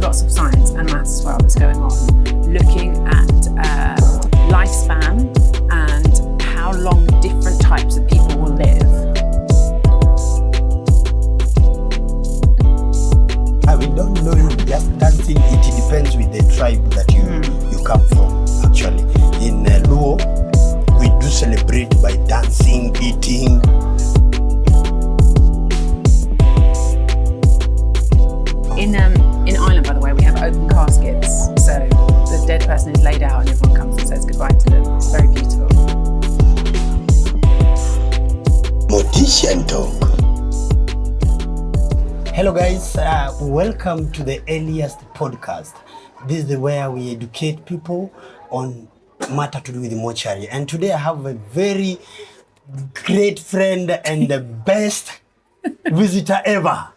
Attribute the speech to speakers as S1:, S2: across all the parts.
S1: lots of science and maths as well that's going on, looking at lifespan and how long different types of people will live.
S2: We don't know it, just dancing, it depends with the tribe that you come from, actually. In Luo, we do celebrate by dancing, eating.
S1: In Ireland, by the way, we have open caskets. So the dead person is laid out and everyone comes and says goodbye to them. It's very beautiful.
S2: Mortician talk. Hello guys, welcome to the earliest podcast. This is where we educate people on matter to do with the mortuary. And today I have a very great friend and the best visitor ever.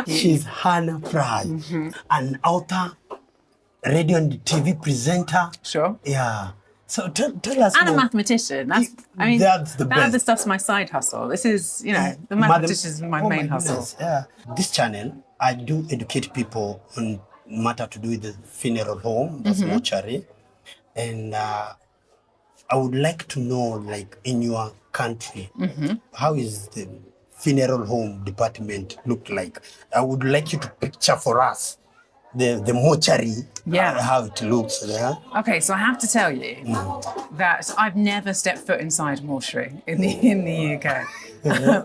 S2: She's HonFREng, an author, radio and TV presenter.
S1: Sure.
S2: Yeah. So tell us
S1: and
S2: more.
S1: a mathematician. That's the best. Other stuff's my side hustle. This is, the mathematician is my main hustle.
S2: Yeah. This channel, I do educate people on matter to do with the funeral home, that's mortuary. And I would like to know, like in your country, how is the funeral home department look like? I would like you to picture for us the mortuary, how it looks. Yeah.
S1: Okay, so I have to tell you that I've never stepped foot inside a mortuary in the UK.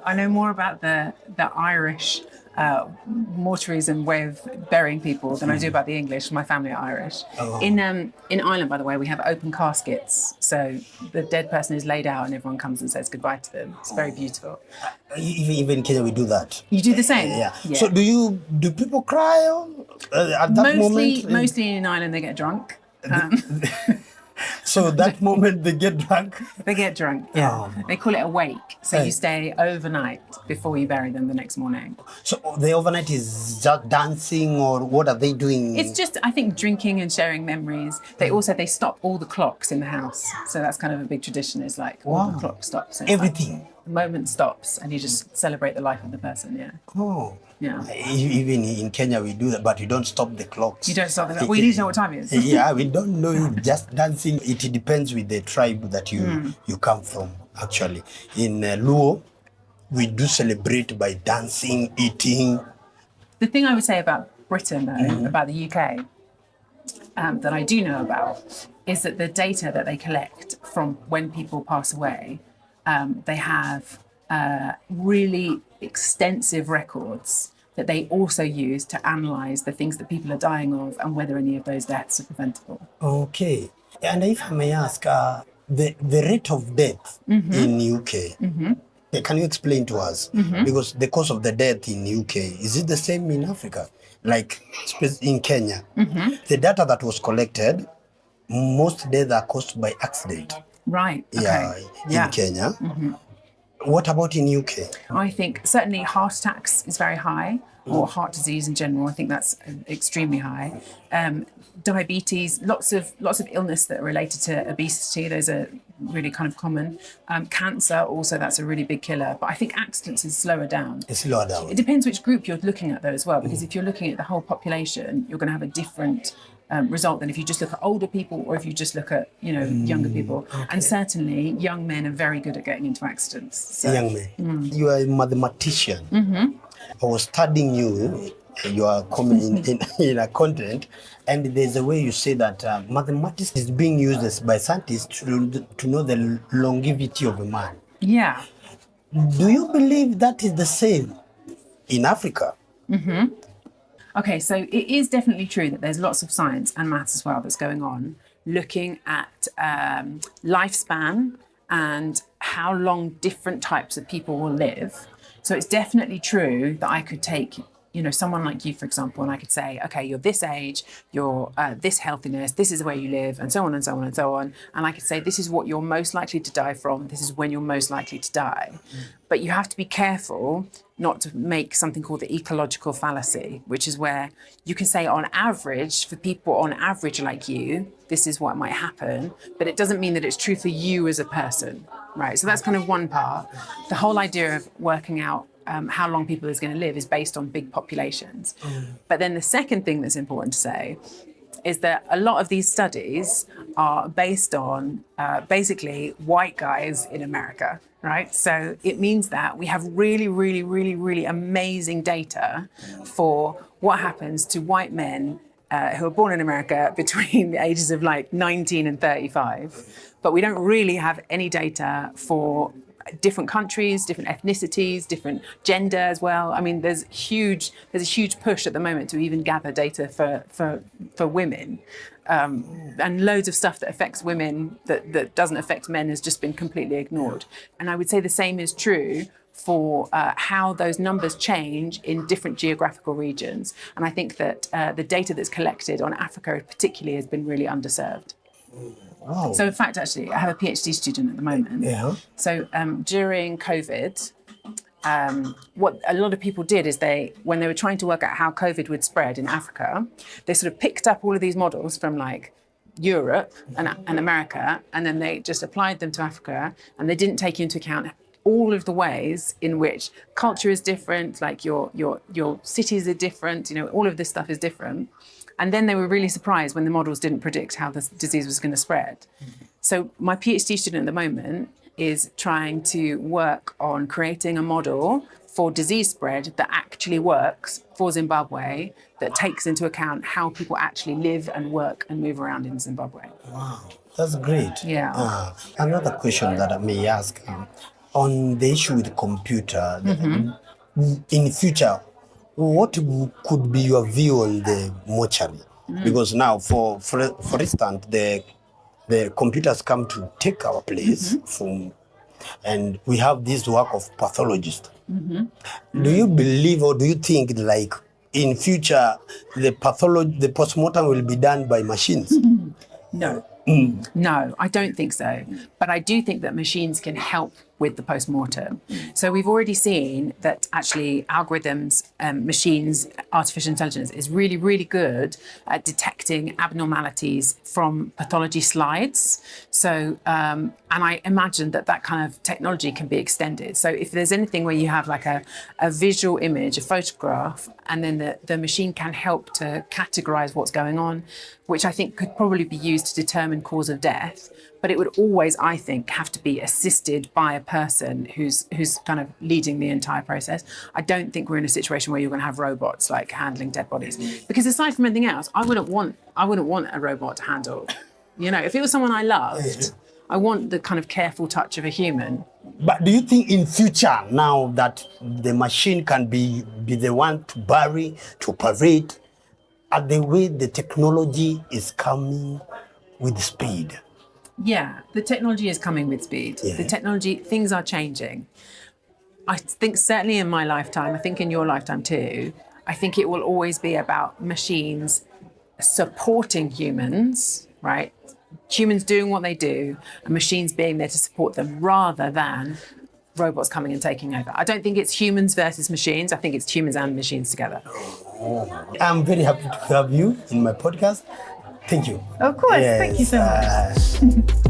S1: I know more about the Irish mortuaries and way of burying people than I do about the English. My family are Irish. Oh. In Ireland, by the way, we have open caskets. So the dead person is laid out and everyone comes and says goodbye to them. It's very beautiful.
S2: Even in Kenya, we do that.
S1: You do the same?
S2: Yeah. So do people cry at that moment?
S1: Mostly in Ireland, they get drunk.
S2: So that moment they get drunk?
S1: They get drunk, yeah. Oh. They call it a wake. So you stay overnight before you bury them the next morning. So
S2: the overnight is just dancing, or what are they doing?
S1: It's just, I think, drinking and sharing memories. They stop all the clocks in the house. So that's kind of a big tradition, is like all the clock stops.
S2: Everything?
S1: Like, the moment stops and you just celebrate the life of the person, yeah.
S2: Oh.
S1: Yeah.
S2: Even in Kenya we do that, but we don't stop the clocks.
S1: You don't stop the clocks? We need to know what time it is.
S2: Yeah, we don't know it, just dancing. It depends with the tribe that you come from, actually. In Luo, we do celebrate by dancing, eating.
S1: The thing I would say about Britain, though, about the UK, that I do know about, is that the data that they collect from when people pass away, they have really extensive records that they also use to analyse the things that people are dying of and whether any of those deaths are preventable.
S2: Okay. And if I may ask, the rate of death in UK, can you explain to us? Because the cause of the death in UK, is it the same in Africa? Like in Kenya? The data that was collected, most deaths are caused by accident.
S1: Right. Okay.
S2: In Kenya. What about in UK? I
S1: think certainly heart attacks is very high, or heart disease in general. I think that's extremely high. Diabetes, lots of illness that are related to obesity. Those are really kind of common. Cancer, also, that's a really big killer. But I think accidents is slower down.
S2: It's slower down.
S1: It depends which group you're looking at, though, as well. Because if you're looking at the whole population, you're going to have a different result than if you just look at older people or if you just look at younger people. Okay. And certainly young men are very good at getting into accidents. So.
S2: Young men. You are a mathematician. I was studying you are coming in a content, and there's a way you say that mathematics is being used by scientists to know the longevity of a man.
S1: Yeah.
S2: Do you believe that is the same in Africa?
S1: Okay, so it is definitely true that there's lots of science and maths as well that's going on, looking at lifespan and how long different types of people will live. So it's definitely true that I could take, someone like you, for example, and I could say, okay, you're this age, you're this healthiness, this is where you live, and so on and so on and so on. And I could say, this is what you're most likely to die from, this is when you're most likely to die. But you have to be careful not to make something called the ecological fallacy, which is where you can say on average, for people on average like you, this is what might happen, but it doesn't mean that it's true for you as a person, right? So that's kind of one part. The whole idea of working out how long people is going to live is based on big populations. But then the second thing that's important to say is that a lot of these studies are based on basically white guys in America, right? So it means that we have really, really, really, really amazing data for what happens to white men who are born in America between the ages of like 19 and 35. But we don't really have any data for different countries, different ethnicities, different gender as well. I mean, there's a huge push at the moment to even gather data for women, and loads of stuff that affects women that doesn't affect men has just been completely ignored. And I would say the same is true for how those numbers change in different geographical regions. And I think that the data that's collected on Africa particularly has been really underserved.
S2: Wow.
S1: So in fact, actually, I have a PhD student at the moment.
S2: Yeah.
S1: So during COVID, what a lot of people did is when they were trying to work out how COVID would spread in Africa, they sort of picked up all of these models from like Europe and America, and then they just applied them to Africa, and they didn't take into account all of the ways in which culture is different, like your cities are different, all of this stuff is different. And then they were really surprised when the models didn't predict how this disease was going to spread. So my PhD student at the moment is trying to work on creating a model for disease spread that actually works for Zimbabwe, that takes into account how people actually live and work and move around in Zimbabwe.
S2: Wow, that's great.
S1: Yeah.
S2: Another question that I may ask, on the issue with computer, in future, what could be your view on the mortuary? Because now, for instance, the computers come to take our place and we have this work of pathologists. Do you believe or do you think like in future the postmortem will be done by machines?
S1: No. No, I don't think so. But I do think that machines can help with the post-mortem. So we've already seen that actually algorithms, machines, artificial intelligence is really, really good at detecting abnormalities from pathology slides. So, and I imagine that kind of technology can be extended. So if there's anything where you have like a visual image, a photograph, and then the machine can help to categorize what's going on, which I think could probably be used to determine cause of death. But it would always, I think, have to be assisted by a person who's kind of leading the entire process. I don't think we're in a situation where you're going to have robots like handling dead bodies. Because aside from anything else, I wouldn't want a robot to handle. If it was someone I loved, I want the kind of careful touch of a human.
S2: But do you think in future, now that the machine can be the one to bury, to operate, at the way the technology is coming with speed?
S1: Yeah, the technology is coming with speed.
S2: Yeah.
S1: The technology, things are changing. I think certainly in my lifetime, I think in your lifetime too, I think it will always be about machines supporting humans, right? Humans doing what they do and machines being there to support them rather than robots coming and taking over. I don't think it's humans versus machines. I think it's humans and machines together.
S2: I'm very happy to have you in my podcast. Thank you.
S1: Of course.
S2: Yes,
S1: Thank you so much.